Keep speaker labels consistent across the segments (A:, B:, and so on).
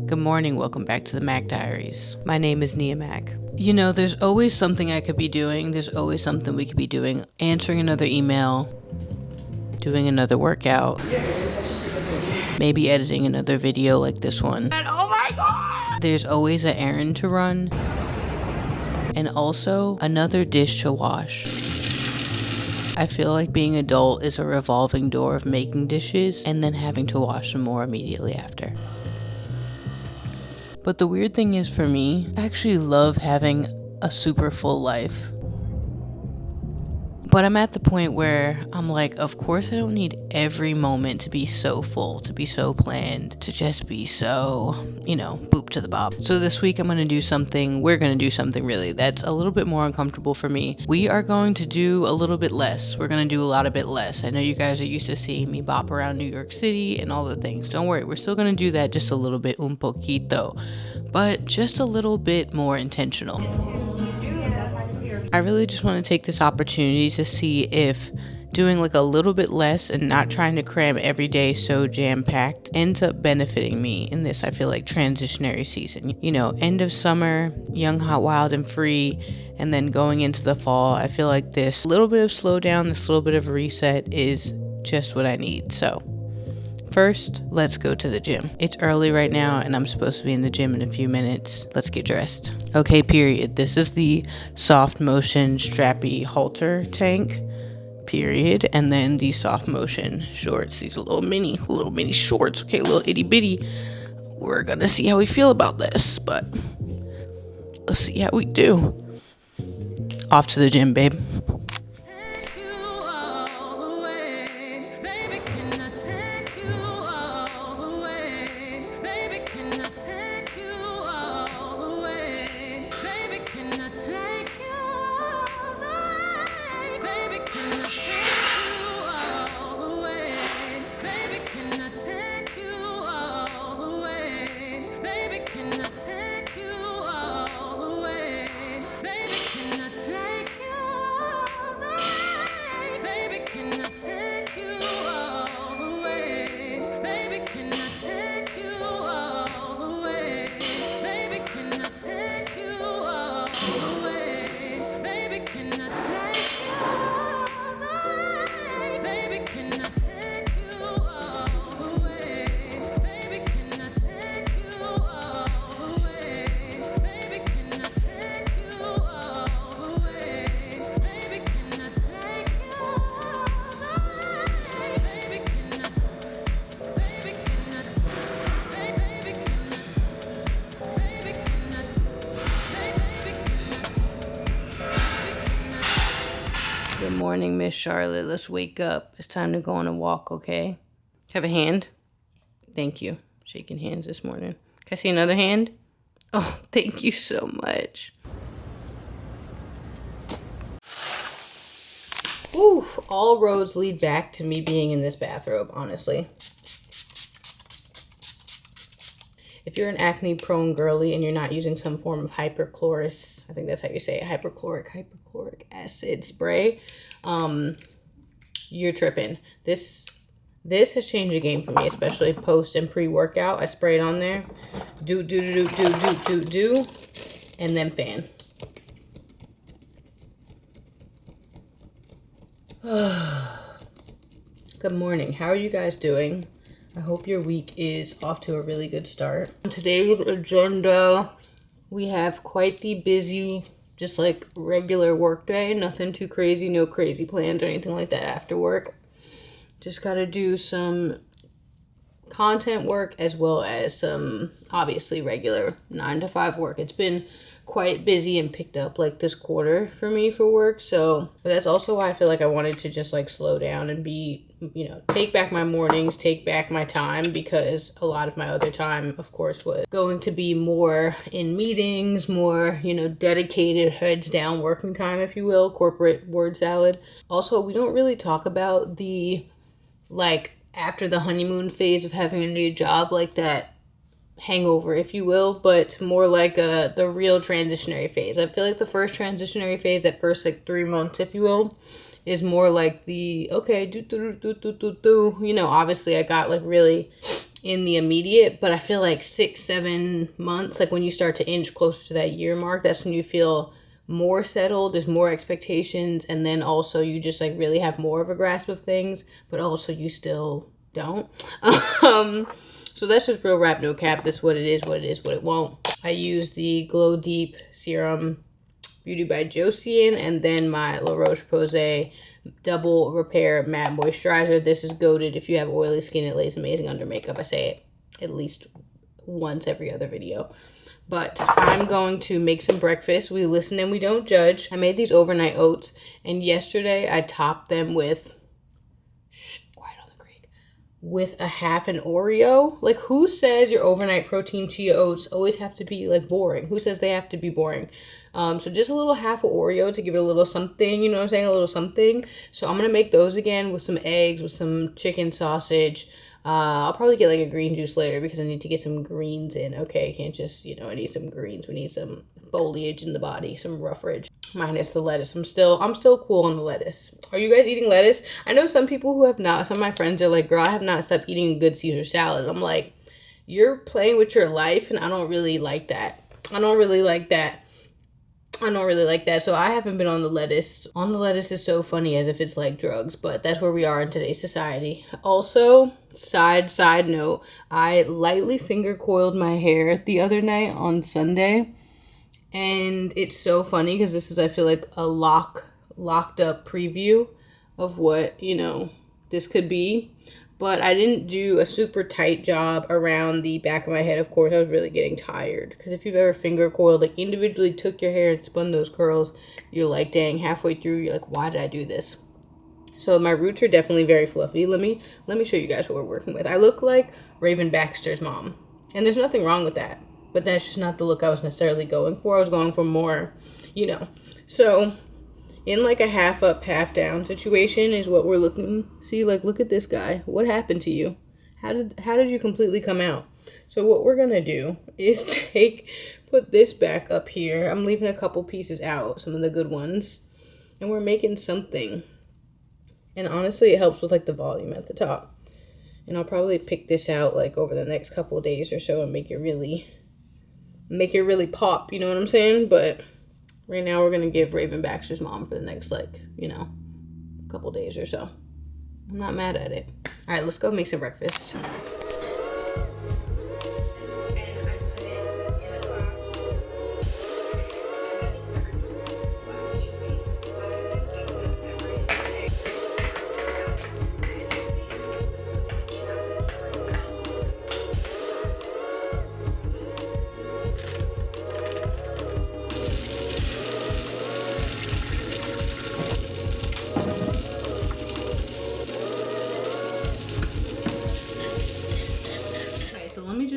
A: Good morning, welcome back to the M.A.C. Diaries. My name is M.A.C. You know, there's always something I could be doing. There's always something we could be doing. Answering another email, doing another workout, maybe editing another video like this one. And oh my god! There's always an errand to run, and also another dish to wash. I feel like being adult is a revolving door of making dishes and then having to wash them more immediately after. But the weird thing is, for me, I actually love having a super full life. But I'm at the point where I'm like, of course I don't need every moment to be so full, to be so planned, to just be so, boop to the bob. So this week we're going to do something really that's a little bit more uncomfortable for me. We are going to do a little bit less. We're going to do a lot a bit less. I know you guys are used to seeing me bop around New York City and all the things. Don't worry, we're still going to do that just a little bit, un poquito, but just a little bit more intentional. I really just want to take this opportunity to see if doing like a little bit less and not trying to cram every day so jam-packed ends up benefiting me in this, I feel like, transitionary season. End of summer, young, hot, wild, and free, and then going into the fall, I feel like this little bit of slowdown, this little bit of a reset is just what I need. So first, let's go to the gym. It's early right now and I'm supposed to be in the gym in a few minutes. Let's get dressed. Okay, period. This is the soft motion strappy halter tank, period. And then the soft motion shorts, these little mini shorts. Okay, little itty bitty. We're gonna see how we feel about this, but let's see how we do. Off to the gym, babe. Good morning, Miss Charlotte. Let's wake up. It's time to go on a walk, okay? Have a hand? Thank you. Shaking hands this morning. Can I see another hand? Oh, thank you so much. Ooh, all roads lead back to me being in this bathrobe, honestly. If you're an acne-prone girly and you're not using some form of hyperchlorous, I think that's how you say it, hyperchloric acid spray, you're tripping. This has changed the game for me, especially post and pre-workout. I spray it on there, do, and then fan. Good morning. How are you guys doing? I hope your week is off to a really good start. On today's agenda, we have quite the busy Just like regular work day, nothing too crazy, no crazy plans or anything like that after work. Just gotta do some content work as well as some obviously regular 9 to 5 work. It's been quite busy and picked up like this quarter for me for work, so that's also why I feel like I wanted to just like slow down and be, you know, take back my mornings, take back my time, because a lot of my other time of course was going to be more in meetings, more, you know, dedicated heads down working time, if you will, corporate word salad. Also, we don't really talk about the like after the honeymoon phase of having a new job, like that hangover, if you will, but more like the real transitionary phase. I feel like the first transitionary phase, that first like 3 months, if you will, is more like the okay, you know, obviously I got like really in the immediate, but I feel like 6-7 months, like when you start to inch closer to that year mark, that's when you feel more settled, there's more expectations, and then also you just like really have more of a grasp of things, but also you still don't. So that's just real rap, no cap. This what it is, what it is, what it won't. I use the Glow Deep Serum Beauty by Josian, and then my La Roche-Posay Double Repair Matte Moisturizer. This is goated. If you have oily skin, it lays amazing under makeup. I say it at least once every other video. But I'm going to make some breakfast. We listen and we don't judge. I made these overnight oats, and yesterday I topped them with a half an Oreo. Like, who says your overnight protein chia oats always have to be like boring? Who says they have to be boring? So just a little half of Oreo to give it a little something, you know what I'm saying? A little something. So I'm gonna make those again with some eggs, with some chicken sausage. I'll probably get like a green juice later because I need to get some greens in. Okay, I can't just, you know, I need some greens. We need some foliage in the body, some roughage. Minus the lettuce. I'm still cool on the lettuce. Are you guys eating lettuce? I know some people who have not. Some of my friends are like, girl, I have not stopped eating a good Caesar salad. I'm like, you're playing with your life, and I don't really like that. I don't really like that. So I haven't been on the lettuce. On the lettuce is so funny, as if it's like drugs, but that's where we are in today's society. Also, side note, I lightly finger coiled my hair the other night on Sunday. And it's so funny because this is, I feel like, a locked up preview of what, you know, this could be. But I didn't do a super tight job around the back of my head. Of course, I was really getting tired. Because if you've ever finger coiled, like individually took your hair and spun those curls, you're like, dang, halfway through, you're like, why did I do this? So my roots are definitely very fluffy. Let me show you guys what we're working with. I look like Raven Baxter's mom. And there's nothing wrong with that. But that's just not the look I was necessarily going for. I was going for more, you know. So, in like a half up, half down situation is what we're looking. See, like, look at this guy. What happened to you? How did you completely come out? So what we're gonna do is put this back up here. I'm leaving a couple pieces out, some of the good ones. And we're making something. And honestly, it helps with like the volume at the top. And I'll probably pick this out like over the next couple of days or so and make it really pop, you know what I'm saying? But right now we're gonna give Raven Baxter's mom for the next, like, you know, couple days or so. I'm not mad at it. All right, let's go make some breakfast.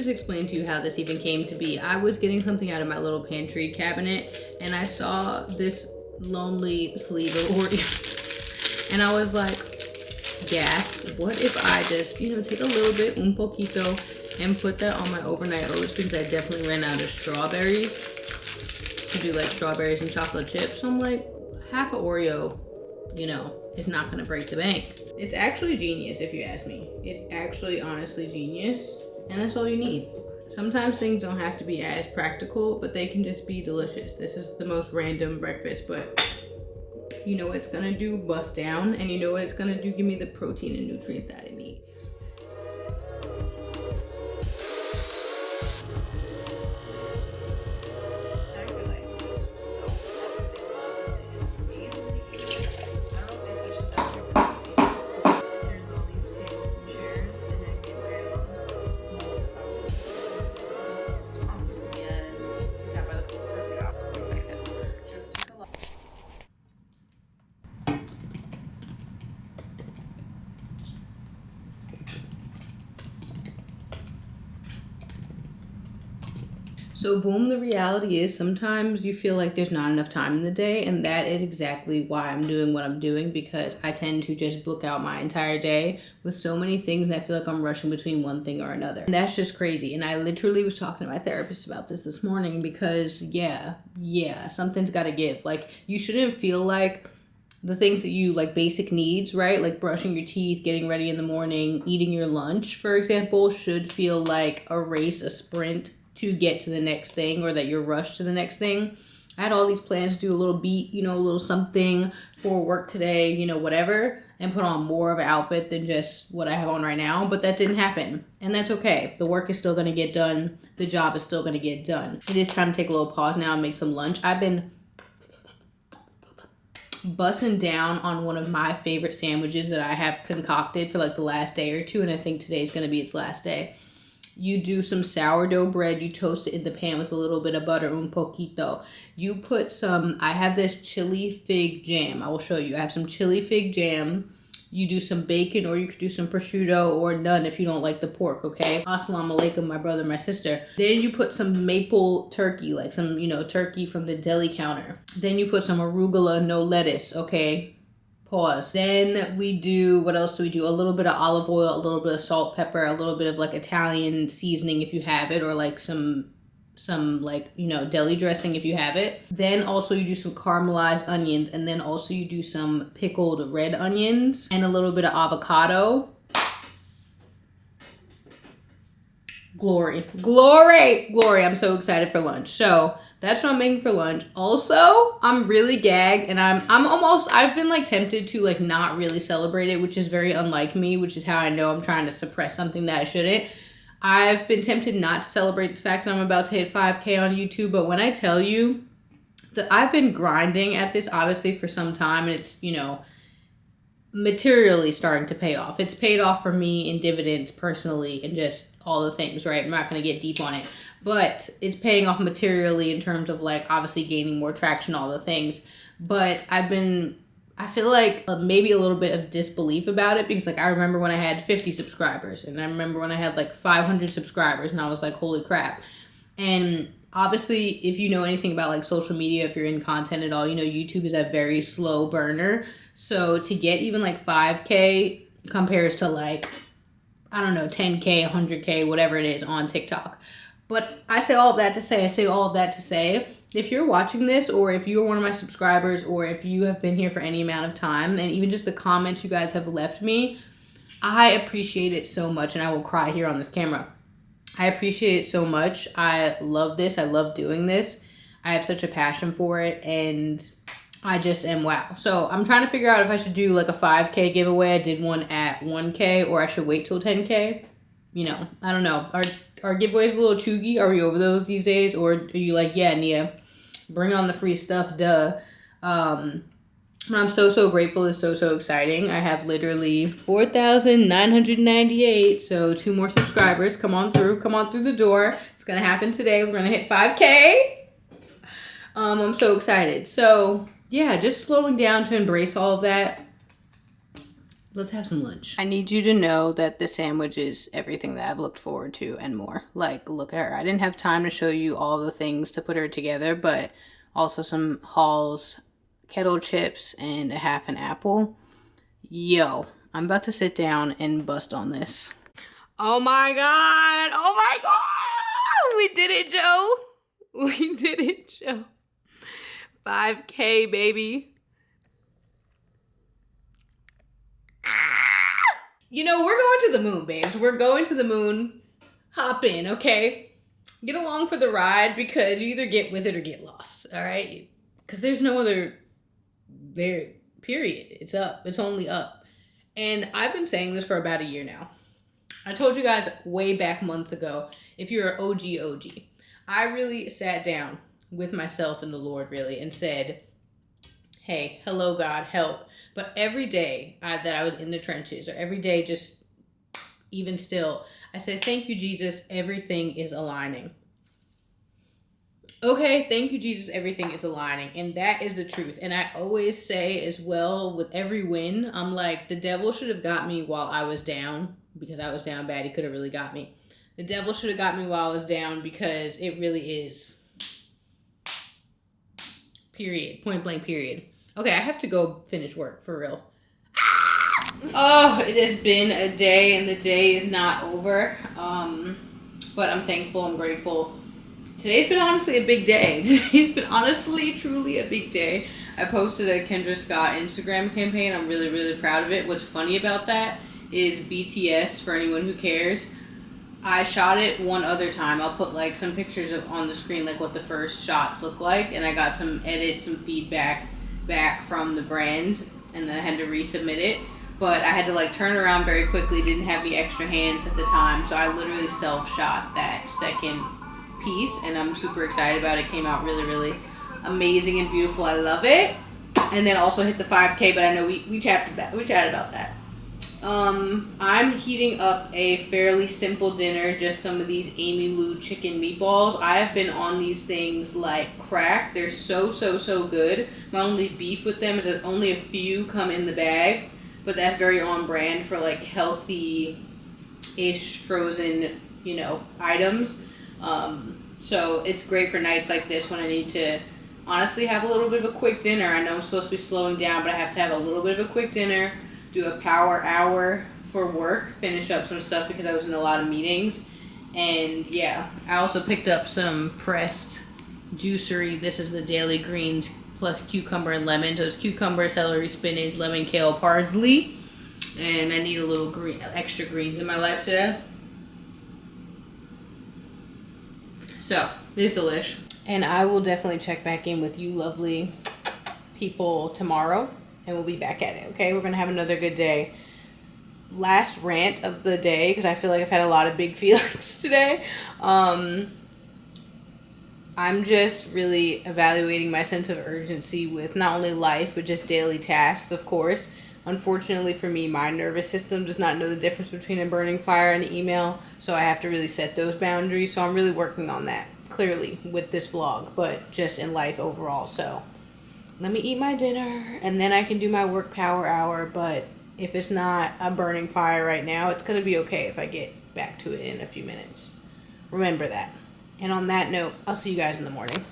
A: Explain to you how this even came to be. I was getting something out of my little pantry cabinet and I saw this lonely sleeve of Oreo and I was like, gasp, what if I just, you know, take a little bit, un poquito, and put that on my overnight oats, because I definitely ran out of strawberries to do like strawberries and chocolate chips. So I'm like, half a Oreo, you know, is not gonna break the bank. It's actually genius if you ask me. It's actually honestly genius. And that's all you need. Sometimes things don't have to be as practical, but they can just be delicious. This is the most random breakfast, but you know what it's gonna do? Bust down. And you know what it's gonna do? Give me the protein and nutrient that I need. So boom, the reality is sometimes you feel like there's not enough time in the day, and that is exactly why I'm doing what I'm doing, because I tend to just book out my entire day with so many things and I feel like I'm rushing between one thing or another. And that's just crazy. And I literally was talking to my therapist about this morning because yeah, something's got to give. Like, you shouldn't feel like the things that you like, basic needs, right? Like brushing your teeth, getting ready in the morning, eating your lunch, for example, should feel like a race, a sprint to get to the next thing, or that you're rushed to the next thing. I had all these plans to do a little beat, a little something for work today, whatever, and put on more of an outfit than just what I have on right now, but that didn't happen. And that's okay. The work is still going to get done. The job is still going to get done. It is time to take a little pause now and make some lunch. I've been busting down on one of my favorite sandwiches that I have concocted for like the last day or two, and I think today's going to be its last day. You do some sourdough bread, you toast it in the pan with a little bit of butter, un poquito. You put some, I have this chili fig jam. I will show you. I have some chili fig jam. You do some bacon, or you could do some prosciutto, or none if you don't like the pork, okay? Assalamu alaikum, my brother, my sister. Then you put some maple turkey, like some, turkey from the deli counter. Then you put some arugula, no lettuce, okay? Pause. Then we do, what else do we do? A little bit of olive oil, a little bit of salt, pepper, a little bit of like Italian seasoning if you have it, or like some like, deli dressing if you have it. Then also you do some caramelized onions, and then also you do some pickled red onions and a little bit of avocado. Glory. I'm so excited for lunch. So that's what I'm making for lunch. Also, I'm really gagged, and I've been like tempted to like not really celebrate it, which is very unlike me, which is how I know I'm trying to suppress something that I shouldn't. I've been tempted not to celebrate the fact that I'm about to hit 5K on YouTube, but when I tell you that I've been grinding at this obviously for some time, and it's, materially starting to pay off. It's paid off for me in dividends personally and just all the things, right? I'm not going to get deep on it, but it's paying off materially in terms of like obviously gaining more traction, all the things. But I feel like maybe a little bit of disbelief about it, because like I remember when I had 50 subscribers, and I remember when I had like 500 subscribers, and I was like, holy crap. And obviously, if you know anything about like social media, if you're in content at all, YouTube is a very slow burner. So to get even like 5K compares to like, I don't know, 10K, 100K, whatever it is on TikTok. But I say all of that to say, if you're watching this, or if you're one of my subscribers, or if you have been here for any amount of time, and even just the comments you guys have left me, I appreciate it so much, and I will cry here on this camera. I appreciate it so much. I love this. I love doing this. I have such a passion for it, and I just am wow. So I'm trying to figure out if I should do like a 5K giveaway. I did one at 1K, or I should wait till 10K. I don't know. Are giveaways a little chuggy? Are we over those these days? Or are you like, yeah, Nia, bring on the free stuff, duh. I'm so grateful. It's so exciting. I have literally 4,998. So 2 more subscribers. Come on through the door. It's going to happen today. We're going to hit 5K. I'm so excited. So yeah, just slowing down to embrace all of that. Let's have some lunch. I need you to know that the sandwich is everything that I've looked forward to and more. Like, look at her. I didn't have time to show you all the things to put her together, but also some Hall's kettle chips and a half an apple. Yo, I'm about to sit down and bust on this. Oh my God. We did it, Joe. 5K, baby. We're going to the moon, babes. We're going to the moon. Hop in, okay? Get along for the ride, because you either get with it or get lost, all right? Because there's no other there, period. It's up. It's only up. And I've been saying this for about a year now. I told you guys way back months ago, if you're an OG, I really sat down with myself and the Lord, really, and said, hey, hello, God, help. But every day that I was in the trenches, or every day just even still, I said, thank you, Jesus, everything is aligning. Okay, thank you, Jesus, everything is aligning. And that is the truth. And I always say as well, with every win, I'm like, the devil should have got me while I was down, because I was down bad. He could have really got me. The devil should have got me while I was down, because it really is. Period. Point blank period. Okay, I have to go finish work, for real. Oh, it has been a day, and the day is not over. But I'm thankful, I'm grateful. Today's been honestly a big day. Today's been honestly, truly a big day. I posted a Kendra Scott Instagram campaign. I'm really, really proud of it. What's funny about that is BTS, for anyone who cares, I shot it one other time. I'll put like some pictures of on the screen, like what the first shots look like, and I got some edits, some feedback back from the brand, and then I had to resubmit it. But I had to like turn around very quickly, didn't have the extra hands at the time, so I literally self-shot that second piece, and I'm super excited about it. It came out really, really amazing and beautiful. I love it. And then also hit the 5K, but I know we chatted about that. I'm heating up a fairly simple dinner, just some of these Amy Lou chicken meatballs. I have been on these things like crack. They're so good. My only beef with them is that only a few come in the bag, but that's very on brand for like healthy-ish frozen, items. So it's great for nights like this when I need to honestly have a little bit of a quick dinner. I know I'm supposed to be slowing down, but I have to have a little bit of a quick dinner, do a power hour for work, finish up some stuff because I was in a lot of meetings. And yeah, I also picked up some pressed juicery. This is the Daily Greens plus cucumber and lemon. So it's cucumber, celery, spinach, lemon, kale, parsley. And I need a little extra greens in my life today. So, it's delish. And I will definitely check back in with you lovely people tomorrow, and we'll be back at it, okay? We're going to have another good day. Last rant of the day, because I feel like I've had a lot of big feelings today. I'm just really evaluating my sense of urgency with not only life, but just daily tasks, of course. Unfortunately for me, my nervous system does not know the difference between a burning fire and an email, so I have to really set those boundaries. So I'm really working on that, clearly, with this vlog, but just in life overall. So let me eat my dinner, and then I can do my work power hour. But if it's not a burning fire right now, it's going to be okay if I get back to it in a few minutes. Remember that. And on that note, I'll see you guys in the morning.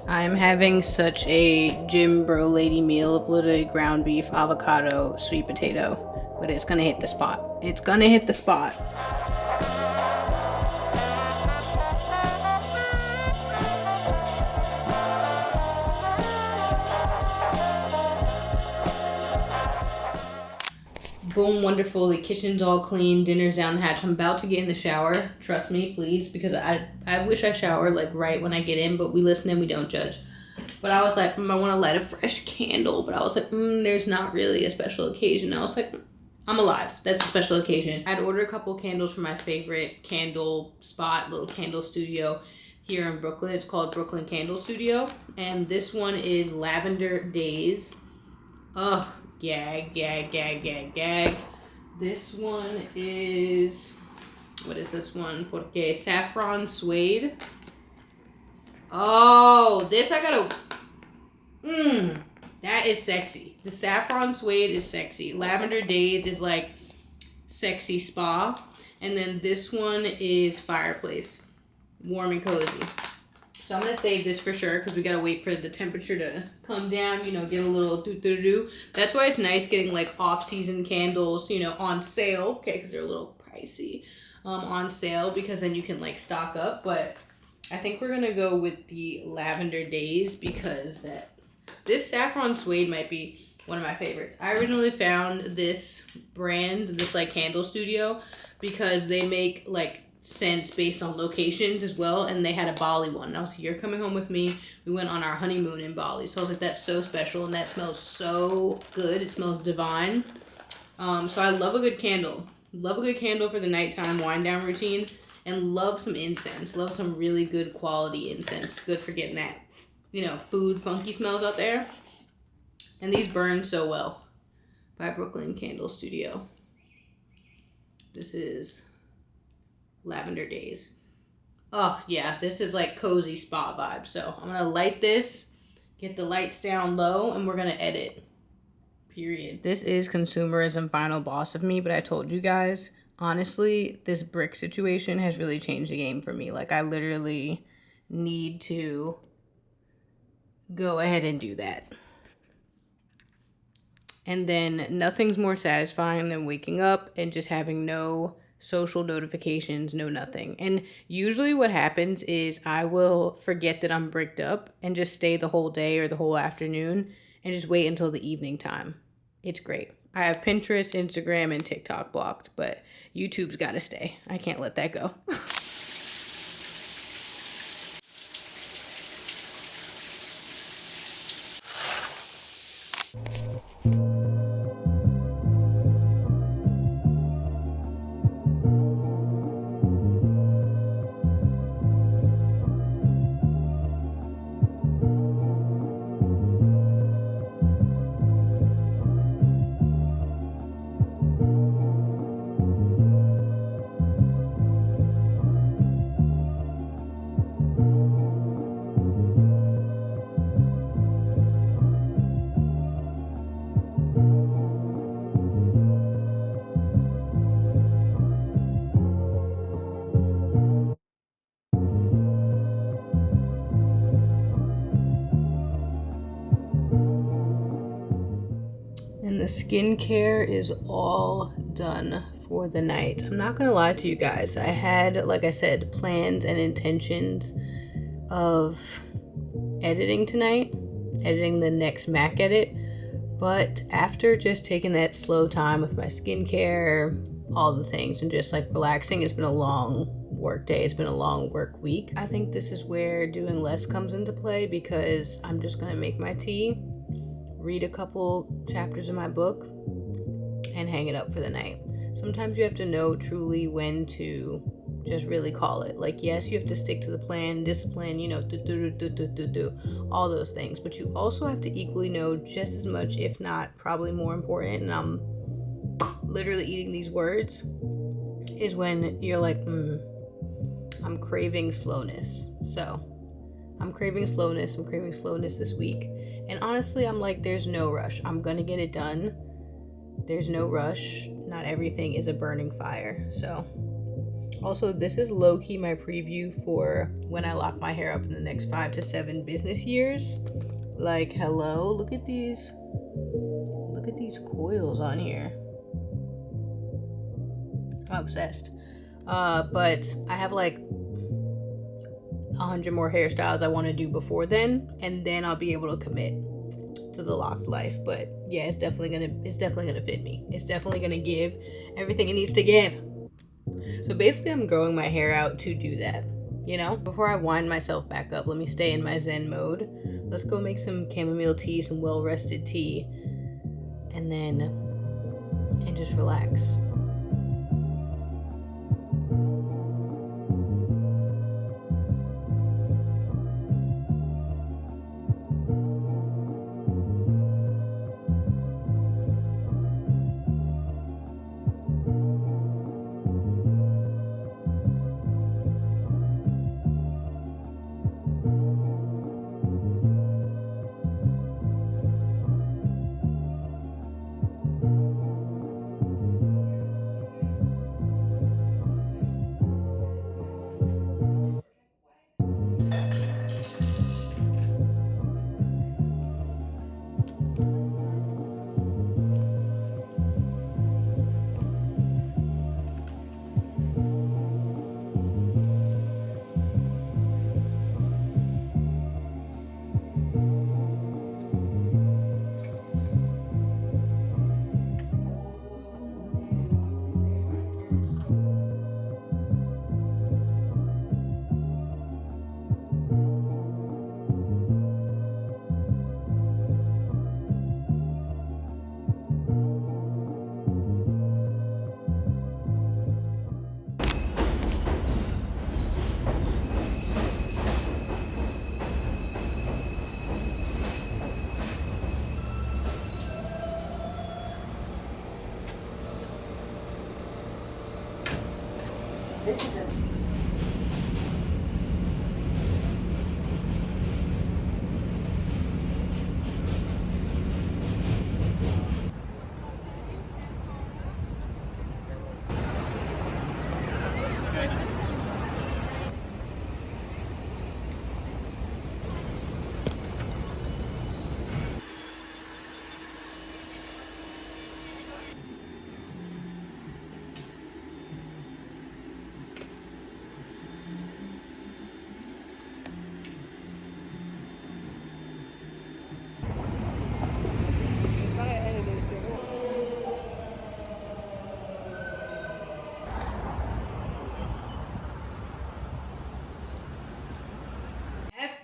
A: I'm having such a gym bro lady meal of literally ground beef, avocado, sweet potato, but it's gonna hit the spot. It's gonna hit the spot. Boom, wonderful. The kitchen's all clean. Dinner's down the hatch. I'm about to get in the shower. Trust me, please, because I wish I showered like right when I get in, but we listen and we don't judge. But I was like, I want to light a fresh candle. But I was like, there's not really a special occasion. I was like, I'm alive. That's a special occasion. I'd order a couple candles from my favorite candle spot, little candle studio here in Brooklyn. It's called Brooklyn Candle Studio. And this one is Lavender Days. Ugh. Gag. This one is, what is this one? Porque Saffron Suede. Oh, this I gotta, that is sexy. The Saffron Suede is sexy. Lavender Days is like sexy spa. And then this one is Fireplace. Warm and cozy. So I'm going to save this for sure because we got to wait for the temperature to come down, get a little do-do-do. That's why it's nice getting like off-season candles, on sale. Okay, because they're a little pricey on sale because then you can like stock up. But I think we're gonna go with the Lavender Days because this saffron suede might be one of my favorites. I originally found this brand, this like candle studio, because they make like scents based on locations as well, and they had a Bali one. And I was like, you're coming home with me. We went on our honeymoon in Bali, so I was like, that's so special, and that smells so good. It smells divine. So I love a good candle. Love a good candle for the nighttime wind down routine, and love some incense. Love some really good quality incense. Good for getting that, food funky smells out there. And these burn so well by Brooklyn Candle Studio. This is Lavender Days. Oh, yeah, this is like cozy spa vibe. So I'm going to light this, get the lights down low, and we're going to edit. Period. This is consumerism final boss of me, but I told you guys, honestly, this brick situation has really changed the game for me. Like, I literally need to go ahead and do that. And then nothing's more satisfying than waking up and just having no social notifications, no nothing. And usually what happens is I will forget that I'm bricked up and just stay the whole day or the whole afternoon and just wait until the evening time. It's great. I have Pinterest, Instagram, and TikTok blocked, but YouTube's got to stay. I can't let that go. And the skincare is all done for the night. I'm not gonna lie to you guys. I had, like I said, plans and intentions of editing tonight, editing the next M.A.C edit. But after just taking that slow time with my skincare, all the things, and just like relaxing, it's been a long work day. It's been a long work week. I think this is where doing less comes into play because I'm just gonna make my tea, read a couple chapters of my book, and hang it up for the night. Sometimes you have to know truly when to just really call it. Like, yes, you have to stick to the plan, discipline, all those things. But you also have to equally know just as much, if not probably more important, and I'm literally eating these words, is when you're like, I'm craving slowness. So I'm craving slowness. I'm craving slowness this week. And honestly, I'm like, there's no rush. I'm gonna get it done. There's no rush. Not everything is a burning fire. So also, this is low-key my preview for when I lock my hair up in the next 5 to 7 business years. Like, hello, look at these coils on here. I'm obsessed. But I have like 100 more hairstyles I want to do before then, and then I'll be able to commit to the locked life. But yeah, it's definitely gonna fit me. It's definitely gonna give everything it needs to give. So basically, I'm growing my hair out to do that. Before I wind myself back up, let me stay in my Zen mode. Let's go make some chamomile tea, some well-rested tea, and just relax.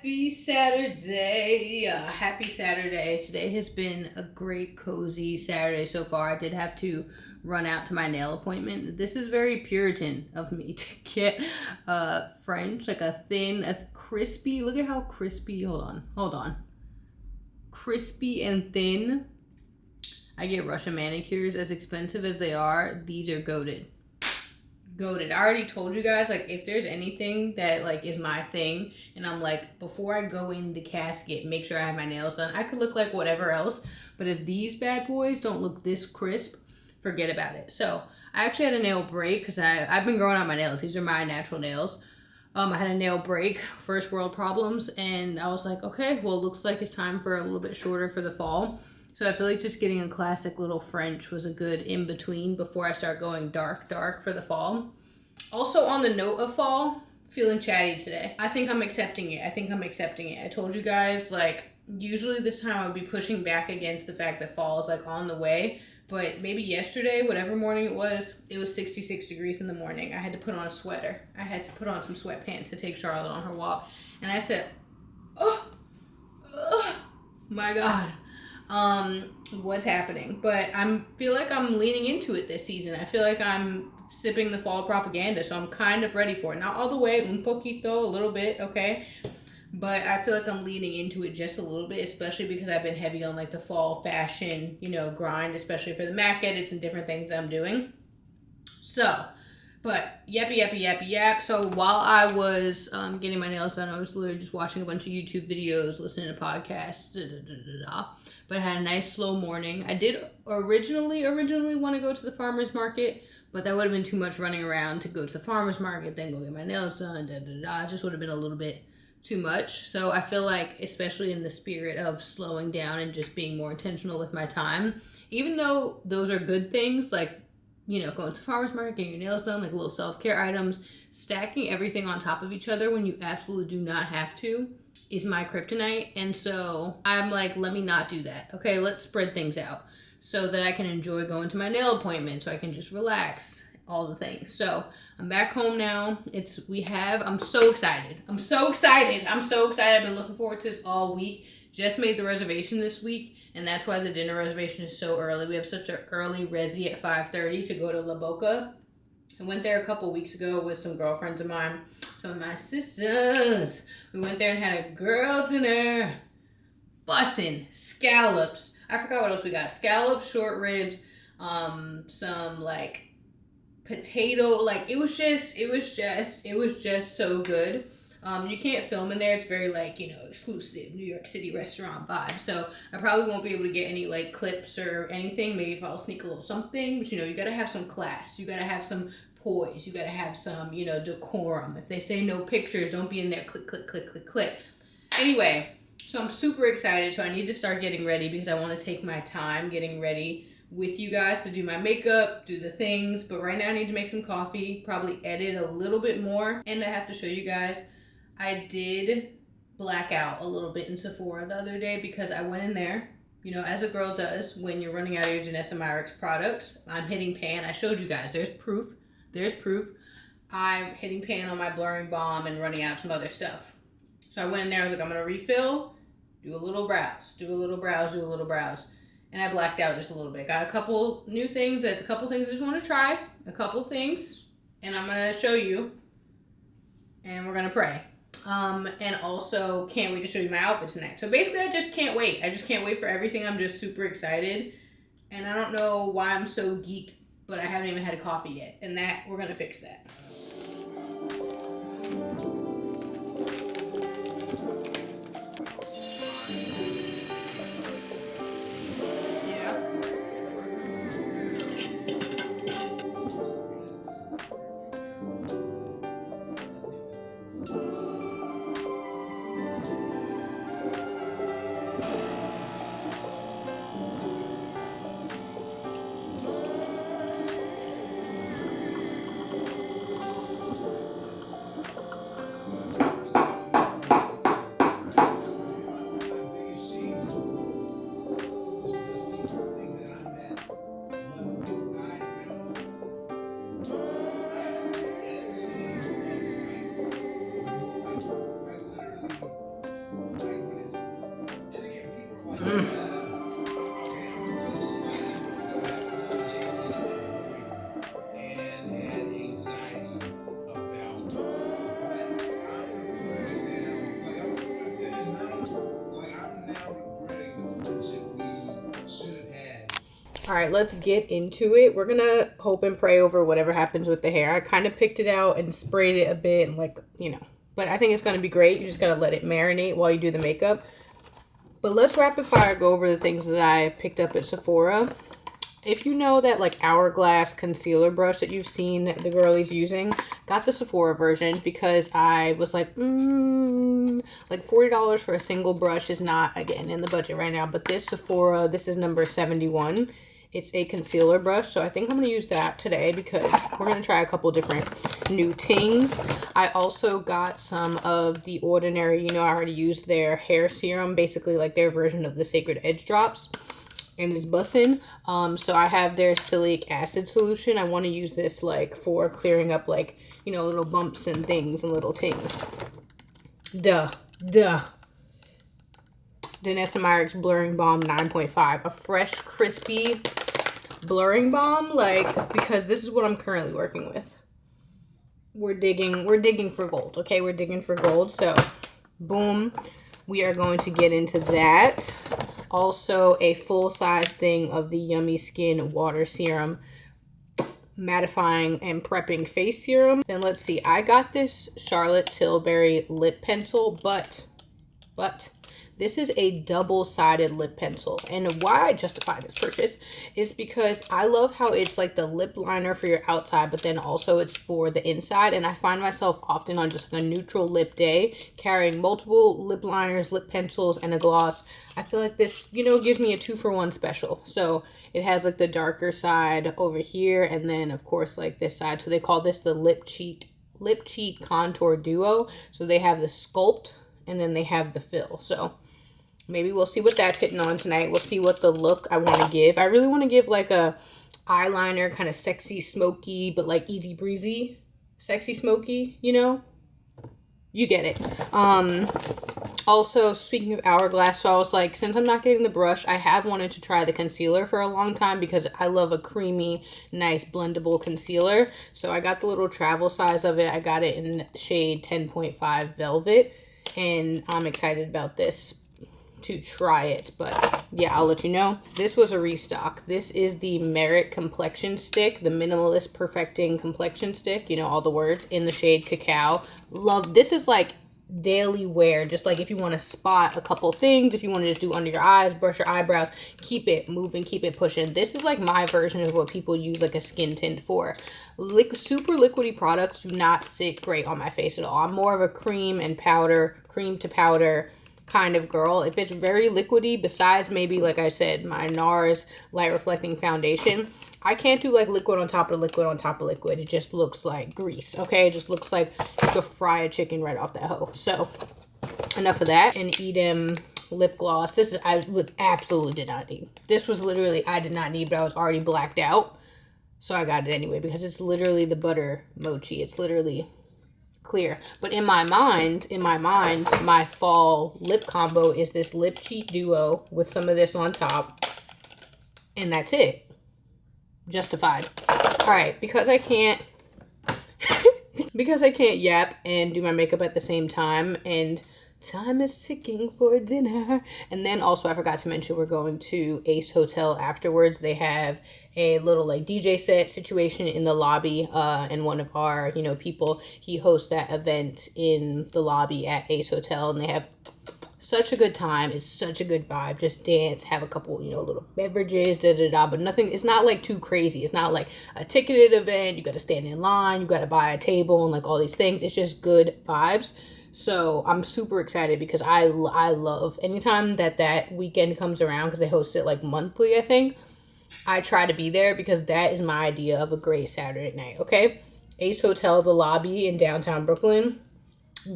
A: Happy Saturday. Happy Saturday. Today has been a great, cozy Saturday so far. I did have to run out to my nail appointment. This is very Puritan of me to get French, like a thin, a crispy. Look at how crispy. Hold on. Crispy and thin. I get Russian manicures. As expensive as they are, these are goated. I already told you guys, like, if there's anything that like is my thing and I'm like, before I go in the casket, make sure I have my nails done. I could look like whatever else, but if these bad boys don't look this crisp, forget about it. So I actually had a nail break because I've been growing out my nails. These are my natural nails. I had a nail break, first world problems, and I was like, okay, well, it looks like it's time for a little bit shorter for the fall. So I feel like just getting a classic little French was a good in-between before I start going dark for the fall. Also, on the note of fall, feeling chatty today. I think I'm accepting it. I told you guys, like, usually this time I would be pushing back against the fact that fall is, like, on the way. But maybe yesterday, whatever morning it was 66 degrees in the morning. I had to put on a sweater. I had to put on some sweatpants to take Charlotte on her walk. And I said, oh my God. What's happening? But I feel like I'm leaning into it this season. I feel like I'm sipping the fall propaganda, so I'm kind of ready for it. Not all the way, un poquito, a little bit, okay? But I feel like I'm leaning into it just a little bit, especially because I've been heavy on like the fall fashion, grind, especially for the MAC edits and different things I'm doing. So, but yap. So while I was getting my nails done, I was literally just watching a bunch of YouTube videos, listening to podcasts, But I had a nice slow morning. I did originally want to go to the farmer's market, but that would have been too much running around to go to the farmer's market, then go get my nails done, It just would have been a little bit too much. So I feel like, especially in the spirit of slowing down and just being more intentional with my time, even though those are good things, like, going to the farmer's market, getting your nails done, like little self-care items, stacking everything on top of each other when you absolutely do not have to is my kryptonite. And so I'm like, let me not do that. Okay, let's spread things out so that I can enjoy going to my nail appointment, so I can just relax, all the things. So I'm back home now. I'm so excited. I've been looking forward to this all week. Just made the reservation this week, and that's why the dinner reservation is so early. We have such an early resi at 5:30 to go to La Boca. I went there a couple weeks ago with some girlfriends of mine, some of my sisters. We went there and had a girl dinner. Bussin', scallops. I forgot what else we got. Scallops, short ribs, some like potato, like it was just so good. You can't film in there. It's very like, exclusive New York City restaurant vibe. So I probably won't be able to get any like clips or anything. Maybe if I'll sneak a little something, but you gotta have some class. You gotta have some poise. You gotta have some, decorum. If they say no pictures, don't be in there click. Anyway, so I'm super excited. So I need to start getting ready because I want to take my time getting ready with you guys to do my makeup, do the things. But right now I need to make some coffee, probably edit a little bit more. And I have to show you guys, I did black out a little bit in Sephora the other day because I went in there, as a girl does when you're running out of your Janessa Myricks products. I'm hitting pan. I showed you guys. There's proof. I'm hitting pan on my blurring balm and running out some other stuff. So I went in there. I was like, I'm going to refill, do a little brows. And I blacked out just a little bit. Got a couple new things, I just want to try. A couple things. And I'm going to show you. And we're going to pray. And also can't wait to show you my outfit tonight. So basically I just can't wait. I just can't wait for everything. I'm just super excited. And I don't know why I'm so geeked, but I haven't even had a coffee yet. And that, we're going to fix that. All right, let's get into it. We're gonna hope and pray over whatever happens with the hair. I kind of picked it out and sprayed it a bit, and like, you know, but I think it's gonna be great. You just gotta let it marinate while you do the makeup. But let's rapid fire go over the things that I picked up at Sephora. If you know that like hourglass concealer brush that you've seen the girlies using, got the Sephora version because I was like, like $40 for a single brush is not, again, in the budget right now. But this Sephora, this is number 71. It's a concealer brush, so I think I'm going to use that today because we're going to try a couple different new things. I also got some of The Ordinary, you know, I already used their hair serum, basically like their version of the Sacred Edge Drops. And it's bussin'. So I have their salicylic acid solution. I want to use this like for clearing up like, you know, little bumps and things and little tings. Danessa Myricks Blurring Balm 9.5. A fresh, crispy blurring balm, like, because this is what I'm currently working with. We're digging for gold, okay? We're digging for gold. So, boom. We are going to get into that. Also, a full-size thing of the Yummy Skin Water Serum, mattifying and prepping face serum. Then let's see, I got this Charlotte Tilbury lip pencil, but this is a double-sided lip pencil. And why I justify this purchase is because I love how it's like the lip liner for your outside, but then also it's for the inside. And I find myself often on just a neutral lip day carrying multiple lip liners, lip pencils, and a gloss. I feel like this, you know, gives me a 2-for-1 special. So it has like the darker side over here, and then of course like this side. So they call this the lip cheek contour duo. So they have the sculpt and then they have the fill. So maybe we'll see what that's hitting on tonight. We'll see what the look I want to give. I really want to give like a eyeliner, kind of sexy, smoky, but like easy breezy, sexy, smoky, you know? You get it. Also, speaking of hourglass, so I was like, since I'm not getting the brush, I have wanted to try the concealer for a long time because I love a creamy, nice, blendable concealer. So I got the little travel size of it. I got it in shade 10.5 Velvet, and I'm excited about this to try it, but yeah, I'll let you know. This was a restock. This is the Merit Complexion Stick, the Minimalist Perfecting Complexion Stick, you know, all the words, in the shade Cacao. Love, this is like daily wear, just like if you want to spot a couple things, if you want to just do under your eyes, brush your eyebrows, keep it moving, keep it pushing. This is like my version of what people use like a skin tint for. Super liquidy products do not sit great on my face at all. I'm more of a cream and powder, cream to powder kind of girl. If it's very liquidy, besides maybe, like I said, my NARS Light Reflecting Foundation, I can't do like liquid on top of liquid on top of liquid. It just looks like grease, okay? It just looks like you could fry a chicken right off that hoe. So, enough of that. And Edam lip gloss. This is, I absolutely did not need. This was literally, I did not need, but I was already blacked out. So I got it anyway because it's literally the butter mochi. It's literally clear. But in my mind, my fall lip combo is this lip cheat duo with some of this on top. And that's it. Justified. All right, because I can't yap and do my makeup at the same time, and time is ticking for dinner. And then also I forgot to mention we're going to Ace Hotel afterwards. They have a little like DJ set situation in the lobby, and one of our, people, he hosts that event in the lobby at Ace Hotel, and they have such a good time. It's such a good vibe. Just dance, have a couple, little beverages, but nothing, it's not like too crazy. It's not like a ticketed event. You got to stand in line, you got to buy a table and like all these things. It's just good vibes. So I'm super excited because I love anytime that weekend comes around, because they host it like monthly, I think. I try to be there because that is my idea of a great Saturday night, okay? Ace Hotel, the lobby in downtown Brooklyn.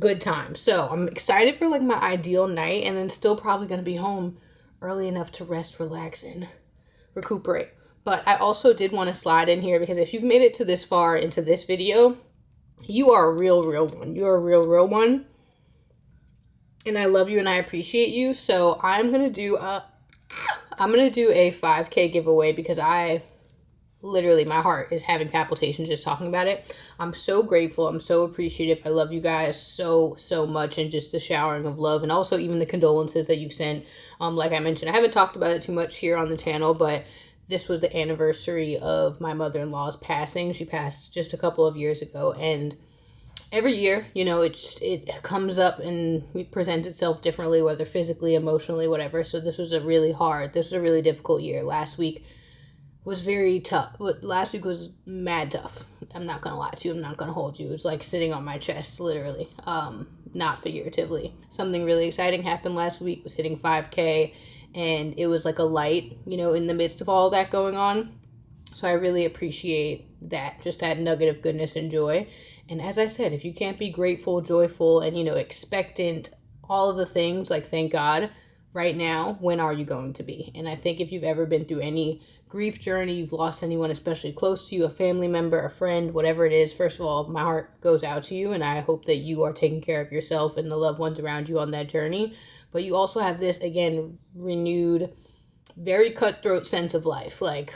A: Good time. So I'm excited for like my ideal night, and then still probably going to be home early enough to rest, relax, and recuperate. But I also did want to slide in here because if you've made it to this far into this video, you are a real one. You're a real one. And I love you and I appreciate you. So I'm going to do a 5K giveaway because literally, my heart is having palpitations just talking about it. I'm so grateful. I'm so appreciative. I love you guys so much, and just the showering of love, and also even the condolences that you've sent. Like I mentioned, I haven't talked about it too much here on the channel, but this was the anniversary of my mother-in-law's passing. She passed just a couple of years ago, and every year, it comes up and it presents itself differently, whether physically, emotionally, whatever. So this was a really difficult year. Last week was very tough. Last week was mad tough. I'm not gonna lie to you. I'm not gonna hold you. It's like sitting on my chest, literally, not figuratively. Something really exciting happened last week. Was hitting 5K, and it was like a light, in the midst of all that going on. So I really appreciate that, just that nugget of goodness and joy. And as I said, if you can't be grateful, joyful, and, expectant, all of the things, like, thank God, right now, when are you going to be? And I think if you've ever been through any grief journey, you've lost anyone especially close to you, a family member, a friend, whatever it is, first of all, my heart goes out to you, and I hope that you are taking care of yourself and the loved ones around you on that journey. But you also have this, again, renewed, very cutthroat sense of life. Like,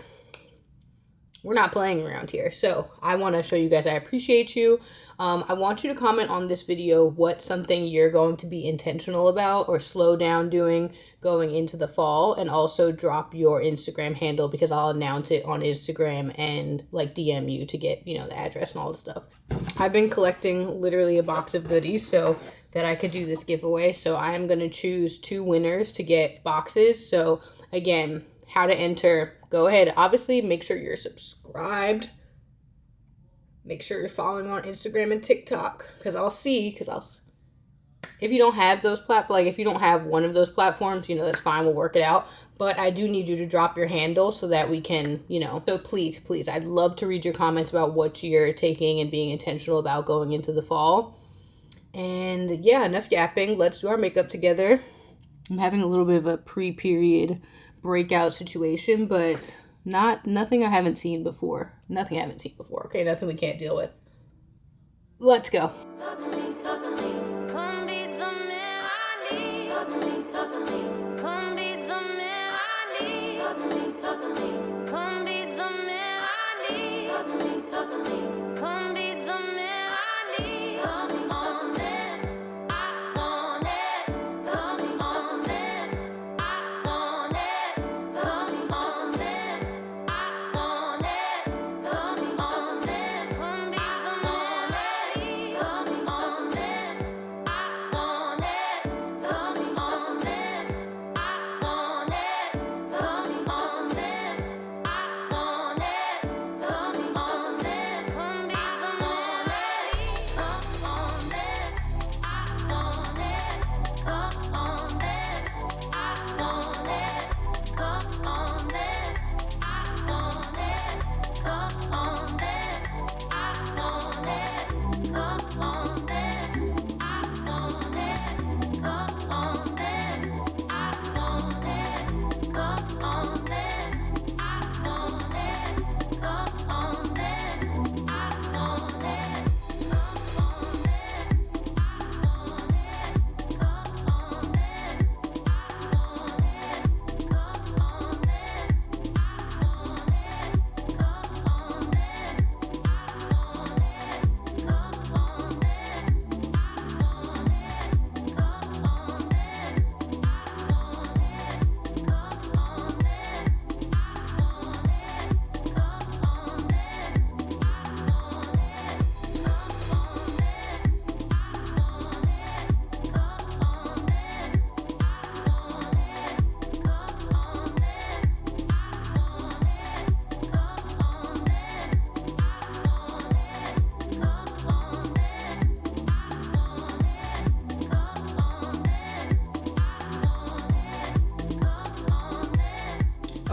A: we're not playing around here. So I want to show you guys I appreciate you. I want you to comment on this video what's something you're going to be intentional about or slow down doing going into the fall, and also drop your Instagram handle because I'll announce it on Instagram and like DM you to get, the address and all the stuff. I've been collecting literally a box of goodies so that I could do this giveaway. So I am going to choose 2 winners to get boxes. So again, how to enter, go ahead. Obviously, make sure you're subscribed. Make sure you're following on Instagram and TikTok, because if you don't have those platforms, like if you don't have one of those platforms, that's fine, we'll work it out. But I do need you to drop your handle so that we can, so please, I'd love to read your comments about what you're taking and being intentional about going into the fall. And yeah, enough yapping. Let's do our makeup together. I'm having a little bit of a pre-period breakout situation, but nothing I haven't seen before. Okay, nothing we can't deal with. Let's go. Talk to me. Come be the man I need. Talk to me. Come be the man I need. Talk to me. Come be the man I need. Talk to me. Come be the man I need. Tell me on it. I want it. Tell me on it. I want it. Tell me on it. I want it. Tell me on it. Come be the man I need. Tell me on it. I want it. Tell me on it. I want it. Tell me on it.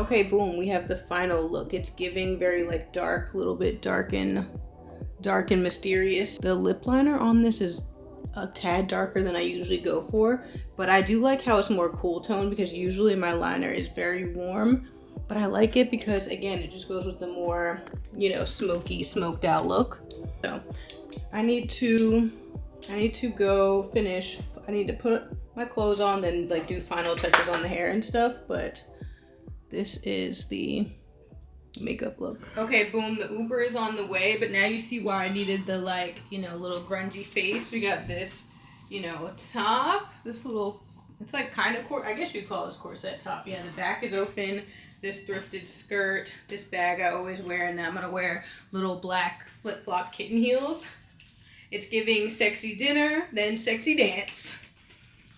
A: Okay, boom, we have the final look. It's giving very like dark, little bit dark and mysterious. The lip liner on this is a tad darker than I usually go for, but I do like how it's more cool tone because usually my liner is very warm, but I like it because again, it just goes with the more, you know, smoky, smoked out look. So I need to go finish. I need to put my clothes on, then like do final touches on the hair and stuff, but this is the makeup look. Okay, boom, the Uber is on the way, but now you see why I needed the like, you know, little grungy face. We got this, you know, top, this little, it's like kind of, I guess you'd call this corset top. Yeah, the back is open, this thrifted skirt, this bag I always wear, and then I'm gonna wear little black flip-flop kitten heels. It's giving sexy dinner, then sexy dance.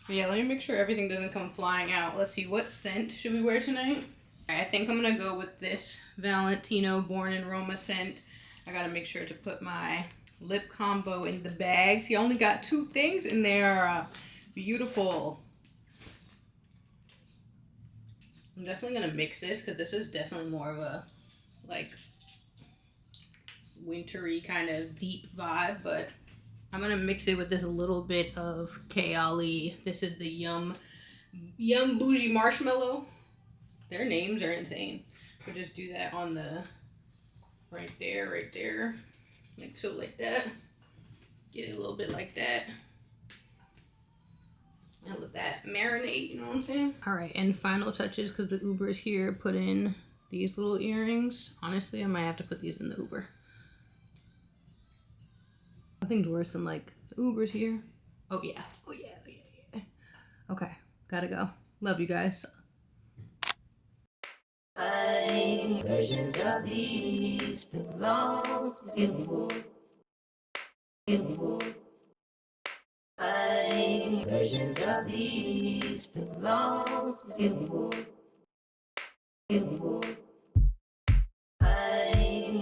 A: But yeah, let me make sure everything doesn't come flying out. Let's see, what scent should we wear tonight? I think I'm gonna go with this Valentino Born in Roma scent. I gotta make sure to put my lip combo in the bag. See, I only got 2 things and they are beautiful. I'm definitely gonna mix this because this is definitely more of a like wintry kind of deep vibe, but I'm gonna mix it with this little bit of Kayali. This is the Yum Bougie Marshmallow. Their names are insane. We'll just do that on the right there, like so, like that. Get it a little bit like that. And let that marinate, you know what I'm saying? All right, and final touches, because the Uber is here, put in these little earrings. Honestly, I might have to put these in the Uber. Nothing's worse than like, the Uber's here. Oh yeah. Okay, gotta go. Love you guys. Versions of these belong to you. Versions of these belong to you.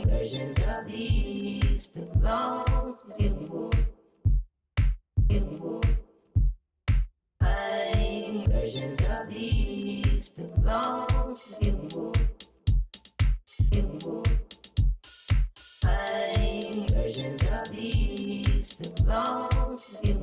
A: Versions of these belong to you. Versions of these belong to you. Versions of these belong to you.